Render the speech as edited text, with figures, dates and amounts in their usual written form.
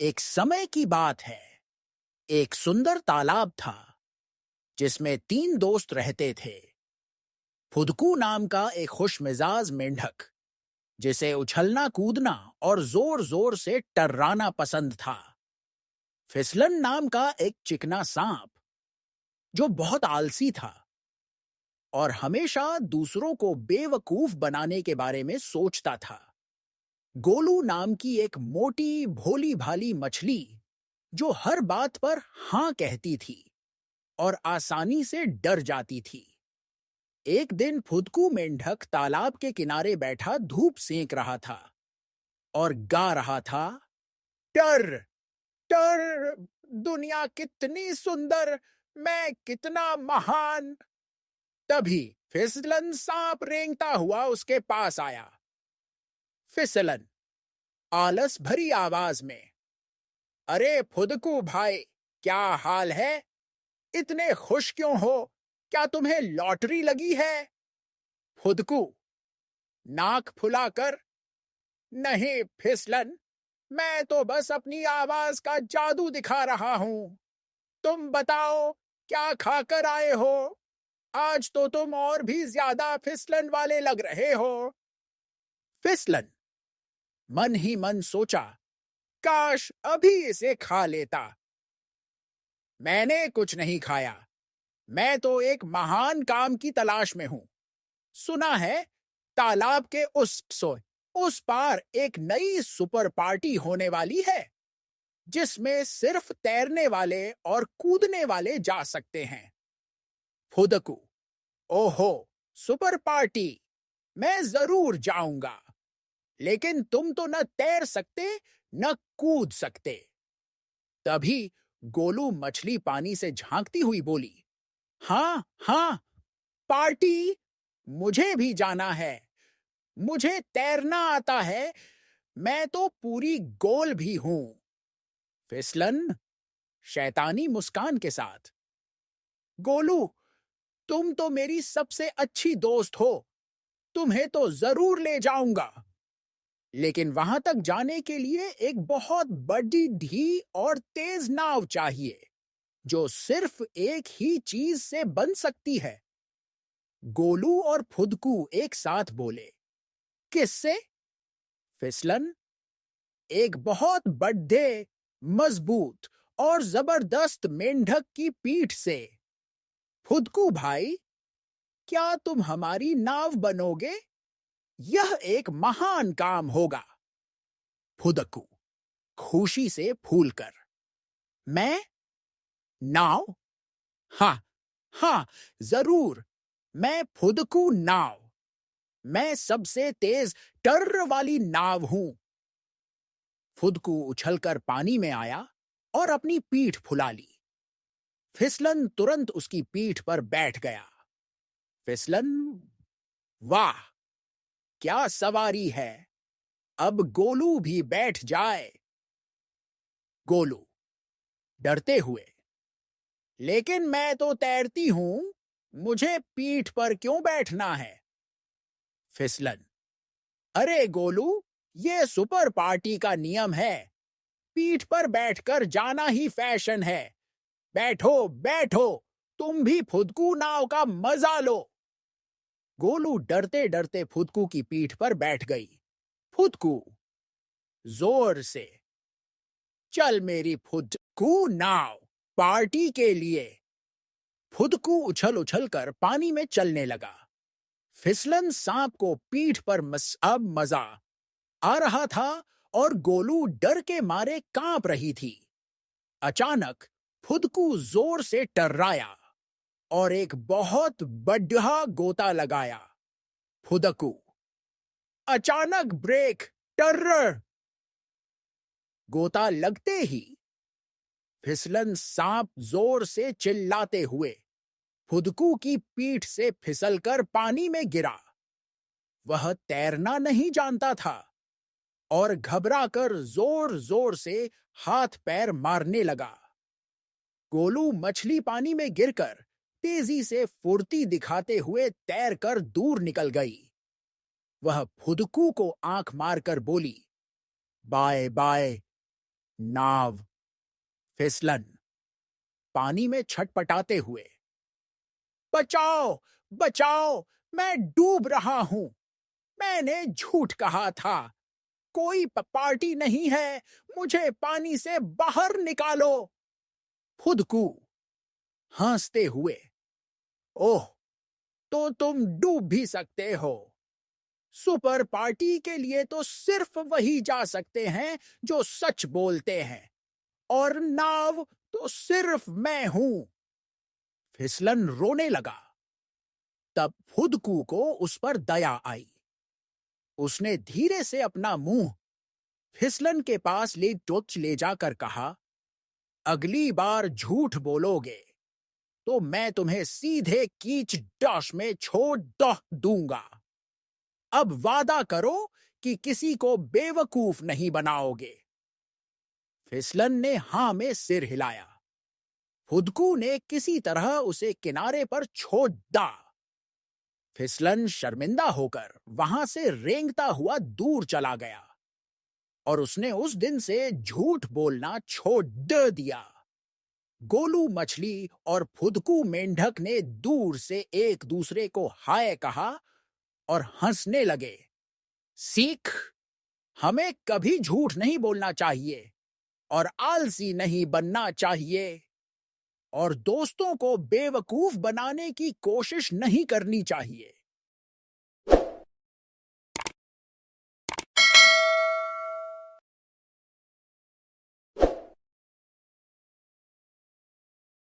एक समय की बात है। एक सुंदर तालाब था जिसमें तीन दोस्त रहते थे। फुदकू नाम का एक खुशमिजाज मेंढक जिसे उछलना कूदना और जोर जोर से टर्राना पसंद था। फिसलन नाम का एक चिकना सांप जो बहुत आलसी था और हमेशा दूसरों को बेवकूफ बनाने के बारे में सोचता था। गोलू नाम की एक मोटी भोली भाली मछली जो हर बात पर हां कहती थी और आसानी से डर जाती थी। एक दिन फुदकू मेंढक तालाब के किनारे बैठा धूप सेंक रहा था और गा रहा था, टर टर, दुनिया कितनी सुंदर, मैं कितना महान। तभी फिसलन सांप रेंगता हुआ उसके पास आया। फिसलन आलस भरी आवाज में, अरे फुदकू भाई, क्या हाल है? इतने खुश क्यों हो? क्या तुम्हें लॉटरी लगी है? फुदकू नाक फुलाकर, नहीं फिसलन, मैं तो बस अपनी आवाज का जादू दिखा रहा हूं। तुम बताओ, क्या खाकर आए हो? आज तो तुम और भी ज्यादा फिसलन वाले लग रहे हो। फिसलन मन ही मन सोचा, काश अभी इसे खा लेता। मैंने कुछ नहीं खाया, मैं तो एक महान काम की तलाश में हूं। सुना है तालाब के उस पार एक नई सुपर पार्टी होने वाली है जिसमें सिर्फ तैरने वाले और कूदने वाले जा सकते हैं। फुदकू, ओहो, सुपर पार्टी, मैं जरूर जाऊंगा। लेकिन तुम तो न तैर सकते न कूद सकते। तभी गोलू मछली पानी से झांकती हुई बोली, हाँ हाँ, पार्टी, मुझे भी जाना है। मुझे तैरना आता है, मैं तो पूरी गोल भी हूं। फिसलन शैतानी मुस्कान के साथ, गोलू, तुम तो मेरी सबसे अच्छी दोस्त हो, तुम्हें तो जरूर ले जाऊंगा। लेकिन वहां तक जाने के लिए एक बहुत बड़ी ढी और तेज नाव चाहिए जो सिर्फ एक ही चीज से बन सकती है। गोलू और फुदकू एक साथ बोले, किससे? फिसलन, एक बहुत बड़े, मजबूत और जबरदस्त मेंढक की पीठ से। फुदकू भाई, क्या तुम हमारी नाव बनोगे? यह एक महान काम होगा। फुदकू खुशी से फूलकर, मैं? नाव? हाँ हाँ, जरूर, मैं फुदकू नाव। मैं सबसे तेज टर वाली नाव हूं। फुदकू उछलकर पानी में आया और अपनी पीठ फुला ली। फिसलन तुरंत उसकी पीठ पर बैठ गया। फिसलन, वाह, क्या सवारी है! अब गोलू भी बैठ जाए। गोलू डरते हुए, लेकिन मैं तो तैरती हूं, मुझे पीठ पर क्यों बैठना है? फिसलन, अरे गोलू, ये सुपर पार्टी का नियम है। पीठ पर बैठकर जाना ही फैशन है। बैठो बैठो, तुम भी फुदकू नाव का मजा लो। गोलू डरते डरते फुदकू की पीठ पर बैठ गई। फुदकू जोर से, चल मेरी फुदकू नाव, पार्टी के लिए। फुदकू उछल उछल कर पानी में चलने लगा। फिसलन सांप को पीठ पर अब मजा आ रहा था और गोलू डर के मारे कांप रही थी। अचानक फुदकू जोर से टर्राया और एक बहुत बड़ा गोता लगाया। फुदकू, अचानक ब्रेक, टर्रर। गोता लगते ही फिसलन सांप जोर से चिल्लाते हुए फुदकू की पीठ से फिसलकर पानी में गिरा। वह तैरना नहीं जानता था और घबराकर जोर जोर से हाथ पैर मारने लगा। गोलू मछली पानी में गिरकर तेजी से फुर्ती दिखाते हुए तैरकर दूर निकल गई। वह फुदकू को आंख मारकर बोली, बाय बाय, नाव, फिसलन, पानी में छटपटाते हुए। बचाओ, बचाओ, मैं डूब रहा हूं। मैंने झूठ कहा था। कोई पार्टी नहीं है। मुझे पानी से बाहर निकालो। फुदकू हंसते हुए। ओह, तो तुम डूब भी सकते हो। सुपर पार्टी के लिए तो सिर्फ वही जा सकते हैं जो सच बोलते हैं, और नाव तो सिर्फ मैं हूं। फिसलन रोने लगा। तब फुदकू को उस पर दया आई। उसने धीरे से अपना मुंह फिसलन के पास ले जाकर कहा, अगली बार झूठ बोलोगे तो मैं तुम्हें सीधे कीच डश में छोड़ दूंगा। अब वादा करो कि किसी को बेवकूफ नहीं बनाओगे। फिसलन ने हां में सिर हिलाया। फुदकू ने किसी तरह उसे किनारे पर छोड़ दा। फिसलन शर्मिंदा होकर वहां से रेंगता हुआ दूर चला गया, और उसने उस दिन से झूठ बोलना छोड़ दिया। गोलू मछली और फुदकू मेंढक ने दूर से एक दूसरे को हाय कहा और हंसने लगे। सीख, हमें कभी झूठ नहीं बोलना चाहिए और आलसी नहीं बनना चाहिए, और दोस्तों को बेवकूफ बनाने की कोशिश नहीं करनी चाहिए।